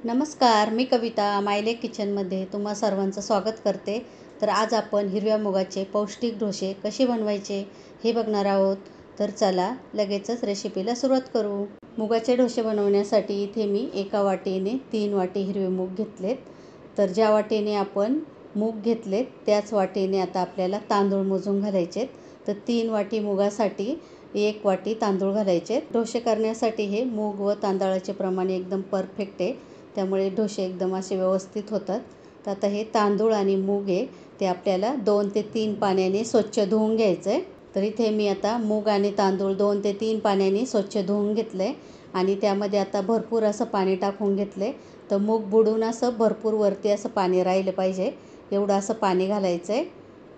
नमस्कार, मी कविता मायलेक किचनमध्ये तुम्हा सर्वांचं स्वागत करते. तर आज आपण हिरव्या मुगाचे पौष्टिक डोसे कसे बनवायचे हे बघणार आहोत. तर चला लगेचच रेसिपीला सुरुवात करू. मुगाचे डोसे बनवण्यासाठी इथे मी एका वाटीने 3 वाटी हिरवे मूग घेतलेत. तर ज्या वाटीने आपण मूग घेतलेत त्याच वाटीने आता आपल्याला तांदूळ मोजून घालायचेत. तर 3 वाटी मुगासाठी 1 वाटी तांदूळ घालायचे. डोसे करण्यासाठी हे मूग व तांदळाचे प्रमाण एकदम परफेक्ट आहे, त्यामुळे डोसे एकदम असे व्यवस्थित होतात. तर आता हे तांदूळ आणि मूग आहे ते आपल्याला 2 ते 3 पाण्याने स्वच्छ धुवून घ्यायचं आहे. तर इथे मी आता मूग आणि तांदूळ 2 ते 3 पाण्याने स्वच्छ धुवून घेतलं आहे आणि त्यामध्ये आता भरपूर असं पाणी टाकून घेतलं आहे. तर मूग बुडून असं भरपूर वरती असं पाणी राहिलं पाहिजे, एवढं असं पाणी घालायचं आहे.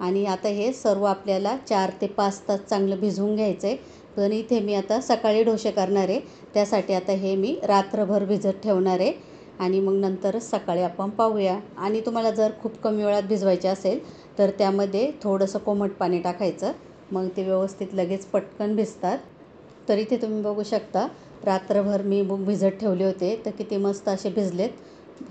आणि आता हे सर्व आपल्याला 4 ते 5 तास चांगलं भिजवून घ्यायचं आहे. पण इथे मी आता सकाळी डोसे करणार आहे, त्यासाठी आता हे मी रात्रभर भिजत ठेवणार आहे आणि मग नंतरच सकाळी आपण पाहूया. आणि तुम्हाला जर खूप कमी वेळात भिजवायचे असेल तर त्यामध्ये थोडंसं कोमट पाणी टाकायचं, मग ते व्यवस्थित लगेच पटकन भिजतात. तर इथे तुम्ही बघू शकता रात्रभर मी मूग भिजत ठेवले होते, तर किती मस्त असे भिजलेत.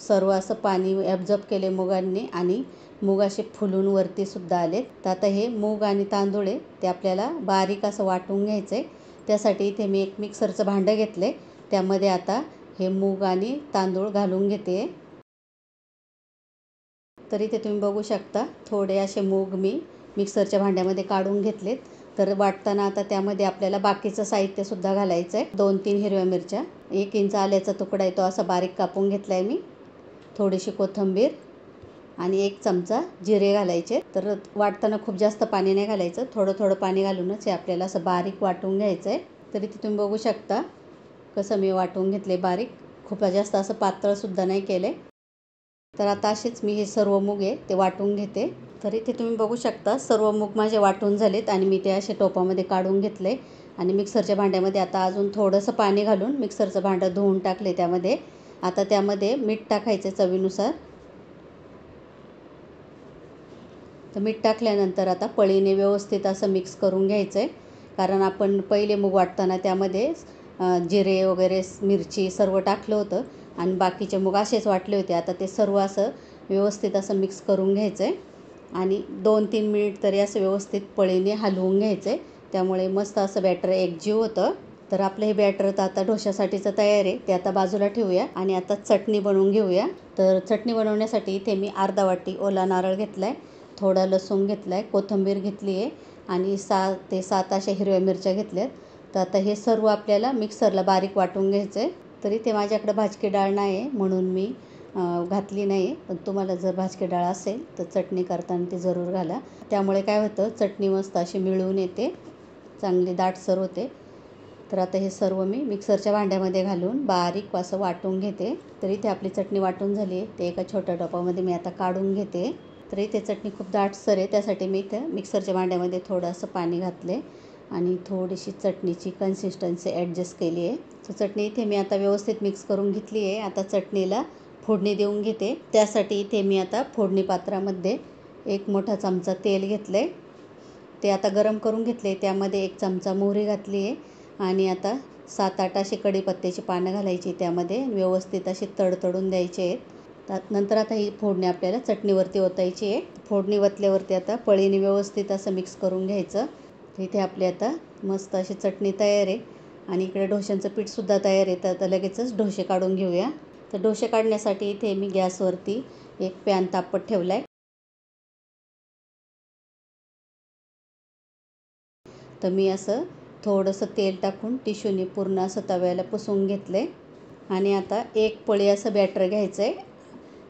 सर्व असं पाणी ॲब्झॉर्ब केले मुगांनी आणि मूग असे फुलून वरती सुद्धा आलेत. तर आता हे मूग आणि तांदूळ आहे ते आपल्याला बारीक असं वाटून घ्यायचं आहे. त्यासाठी इथे मी एक मिक्सरचं भांडं घेतले, त्यामध्ये आता हे मूग आणि तांदूळ घालून घेते. तर इथे तुम्ही बघू शकता थोडे असे मूग मी मिक्सरच्या भांड्यामध्ये काढून घेतलेत. तर वाटताना आता त्यामध्ये आपल्याला बाकीचं साहित्यसुद्धा घालायचं आहे. 2-3 हिरव्या मिरच्या, 1 इंच आल्याचा तुकडा आहे तो असा बारीक कापून घेतला आहे मी, थोडीशी कोथिंबीर आणि 1 चमचा जिरे घालायचे. तर वाटताना खूप जास्त पाणी नाही घालायचं, थोडं थोडं पाणी घालूनच हे आपल्याला असं बारीक वाटून घ्यायचं आहे. तर इथे तुम्ही बघू शकता कसं मी वाटून घेतले बारीक, खूप जास्त असं पातळसुद्धा नाही केले. तर आता असेच मी हे सर्व मूग आहे ते वाटून घेते. तर इथे तुम्ही बघू शकता सर्व मूग माझे वाटून झालेत आणि मी ते असे टोपामध्ये काढून घेतले आणि मिक्सरच्या भांड्यामध्ये आता अजून थोडंसं पाणी घालून मिक्सरचं भांडं धुवून टाकले त्यामध्ये. आता त्यामध्ये मीठ टाकायचे चवीनुसार. तर मीठ टाकल्यानंतर आता पळीने व्यवस्थित असं मिक्स करून घ्यायचं आहे, कारण आपण पहिले मूग वाटताना त्यामध्ये जिरे वगैरे मिरची सर्व टाकलं होतं आणि बाकीचे मूग असेच वाटले होते. आता ते सर्व असं व्यवस्थित असं मिक्स करून घ्यायचं आहे आणि 2-3 मिनिट तरी असं व्यवस्थित पळीने हलवून घ्यायचं आहे, त्यामुळे मस्त असं बॅटर एकजीव होतं. तर आपलं हे बॅटर तर आता डोशासाठीचं तयार आहे, ते आता बाजूला ठेवूया आणि आता चटणी बनवून घेऊया. तर चटणी बनवण्यासाठी इथे मी अर्धा वाटी ओला नारळ घेतला आहे, थोडा लसूण घेतला आहे, कोथिंबीर घेतली आहे आणि 6 ते 7 अशा हिरव्या मिरच्या घेतल्यात. तर आता हे सर्व आपल्याला मिक्सरला बारीक वाटून घ्यायचं आहे. तर इथे माझ्याकडे भाजकी डाळ नाही आहे म्हणून मी घातली नाही, पण तुम्हाला जर भाजकी डाळ असेल तर चटणी करताना ती जरूर घाला, त्यामुळे काय होतं चटणी मस्त अशी मिळून येते, चांगली दाटसर होते. तर आता हे सर्व मी मिक्सरच्या भांड्यामध्ये घालून बारीक असं वाटून घेते. तर इथे आपली चटणी वाटून झाली आहे, ते एका छोट्या टोपामध्ये मी आता काढून घेते. तर इथे चटणी खूप दाटसर आहे, त्यासाठी मी इथे मिक्सरच्या भांड्यामध्ये थोडंसं पाणी घातले आणि थोडीशी चटणीची कन्सिस्टन्सी ॲडजस्ट केली आहे. तर चटणी इथे मी आता व्यवस्थित मिक्स करून घेतली आहे. आता चटणीला फोडणी देऊन घेते. त्यासाठी इथे मी आता फोडणी पात्रामध्ये 1 मोठा चमचा तेल घेतलं आहे, ते आता गरम करून घेतले. त्यामध्ये 1 चमचा मोहरी घातली आहे आणि आता 7-8 अशी कढीपत्त्याची पानं घालायची, त्यामध्ये व्यवस्थित अशी तडतडून द्यायचे आहेत. नंतर आता ही फोडणी आपल्याला चटणीवरती ओतायची आहे. फोडणी ओतल्यावरती आता पळीने व्यवस्थित असं मिक्स करून घ्यायचं. इथे आपली आता मस्त अशी चटणी तयार आहे आणि इकडे डोश्यांचं पीठसुद्धा तयार आहे. तर आता लगेचच डोसे काढून घेऊया. तर डोसे काढण्यासाठी इथे मी गॅसवरती एक पॅन तापत ठेवला आहे. तर मी असं थोडंसं तेल टाकून टिश्यूने पूर्ण असं तव्याला पुसून घेतलं आहे आणि आता एक पळी असं बॅटर घ्यायचं आहे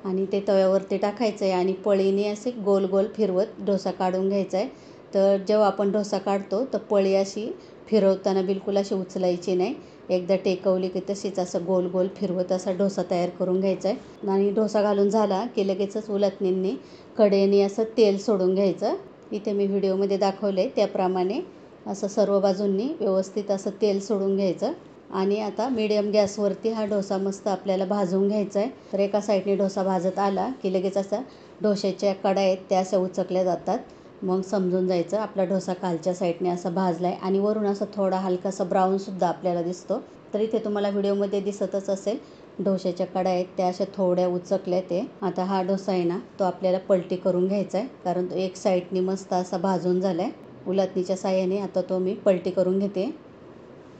आणि ते तव्यावरती टाकायचं आहे आणि पळीने असे गोल गोल फिरवत डोसा काढून घ्यायचा आहे. तर जेव्हा आपण डोसा काढतो तर पळी अशी फिरवताना बिलकुल अशी उचलायची नाही, एकदा टेकवली की तशीच असं गोल गोल फिरवत असा डोसा तयार करून घ्यायचा आहे. आणि डोसा घालून झाला की लगेचच उलटणींनी कढईने असं तेल सोडून घ्यायचं. इथे मी व्हिडिओमध्ये दाखवलं आहे त्याप्रमाणे असं सर्व बाजूंनी व्यवस्थित असं तेल सोडून घ्यायचं आणि आता मीडियम गॅसवरती हा डोसा मस्त आपल्याला भाजून घ्यायचा आहे. तर एका साईडने डोसा भाजत आला की लगेच असा डोश्याच्या कढया आहेत त्या अशा उचकल्या जातात, मग समजून जायचं आपला डोसा खालच्या साईडने असा भाजला आहे आणि वरून असा थोडा हलकासा ब्राऊनसुद्धा आपल्याला दिसतो. तर इथे तुम्हाला व्हिडिओमध्ये दिसतच असेल डोशाच्या कढया आहेत त्या अशा थोड्या उचकल्या ते. आता हा डोसा आहे ना तो आपल्याला पलटी करून घ्यायचा आहे, कारण तो एक साईडनी मस्त असा भाजून झाला आहे. उलटणीच्या साह्याने आता तो मी पलटी करून घेते.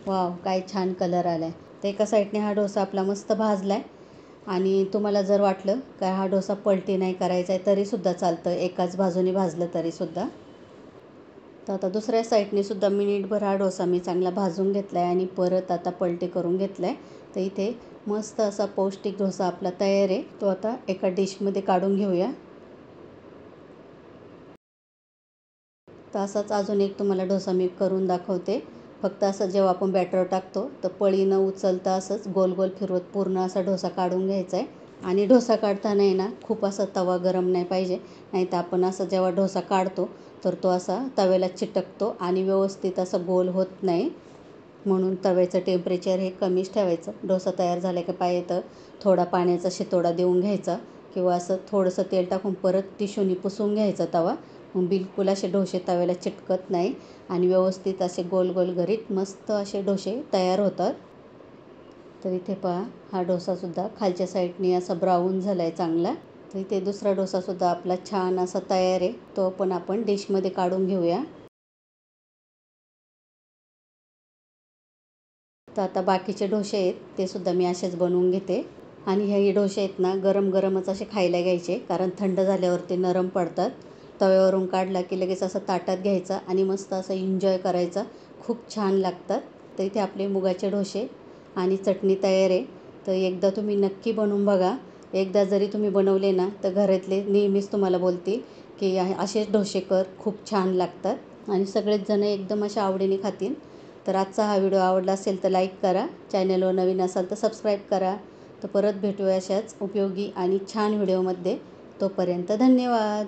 वाव, काय छान कलर आला आहे. तर एका साईडने हा डोसा आपला मस्त भाजला आहे. आणि तुम्हाला जर वाटलं काय हा डोसा पलटी नाही करायचा आहे तरीसुद्धा चालतं, एकाच बाजूने भाजलं तरीसुद्धा. तर आता दुसऱ्या साईडने सुद्धा मिनिटभर हा डोसा मी चांगला भाजून घेतला आहे आणि परत आता पलटी करून घेतला आहे. तर इथे मस्त असा पौष्टिक डोसा आपला तयार आहे. तो आता एका डिशमध्ये काढून घेऊया. तर असाच अजून एक तुम्हाला डोसा मी करून दाखवते. फक्त असं जेव्हा आपण बॅटर टाकतो तर पळी न उचलता असंच गोल गोल फिरवत पूर्ण असा डोसा काढून घ्यायचा आहे. आणि डोसा काढताना आहे ना खूप असा तवा गरम नाही पाहिजे, नाही तर आपण असं जेव्हा डोसा काढतो तर तो असा तव्याला चिटकतो आणि व्यवस्थित असं गोल होत नाही. म्हणून तव्याचं टेम्परेचर हे कमीच ठेवायचं. डोसा तयार झाला की पाहिजे थोडा पाण्याचा शितोडा देऊन घ्यायचा किंवा असं थोडंसं तेल टाकून परत टिश्यूनी पुसून घ्यायचा तवा. मग बिलकुल असे डोसे तव्याला चिटकत नाही आणि व्यवस्थित असे गोल गोल घरीत मस्त असे डोसे तयार होतात. तर इथे पहा हा डोसासुद्धा खालच्या साईडनी असा ब्राऊन झाला आहे चांगला. तर इथे दुसरा डोसासुद्धा आपला छान असा तयार आहे. तो पण आपण डिशमध्ये काढून घेऊया. तर आता बाकीचे डोसे आहेत ते सुद्धा मी असेच बनवून घेते. आणि हे डोसे आहेत ना गरम गरमच असे खायला घ्यायचे, कारण थंड झाल्यावर नरम पडतात. तव्यावरून काढला की लगेच असं ताटात घ्यायचा आणि मस्त असं एन्जॉय करायचा. खूप छान लागतात. तर इथे आपले मुगाचे डोसे आणि चटणी तयार आहे. तर एकदा तुम्ही नक्की बनवून बघा. एकदा जरी तुम्ही बनवले ना तर घरातले नेहमीच तुम्हाला बोलतील की असेच डोसे कर, खूप छान लागतात आणि सगळेच जण एकदम अशा आवडीने खातील. तर आजचा हा व्हिडिओ आवडला असेल तर लाईक करा. चॅनलवर नवीन असाल तर सबस्क्राईब करा. तर परत भेटूया अशाच उपयोगी आणि छान व्हिडिओमध्ये. तोपर्यंत धन्यवाद.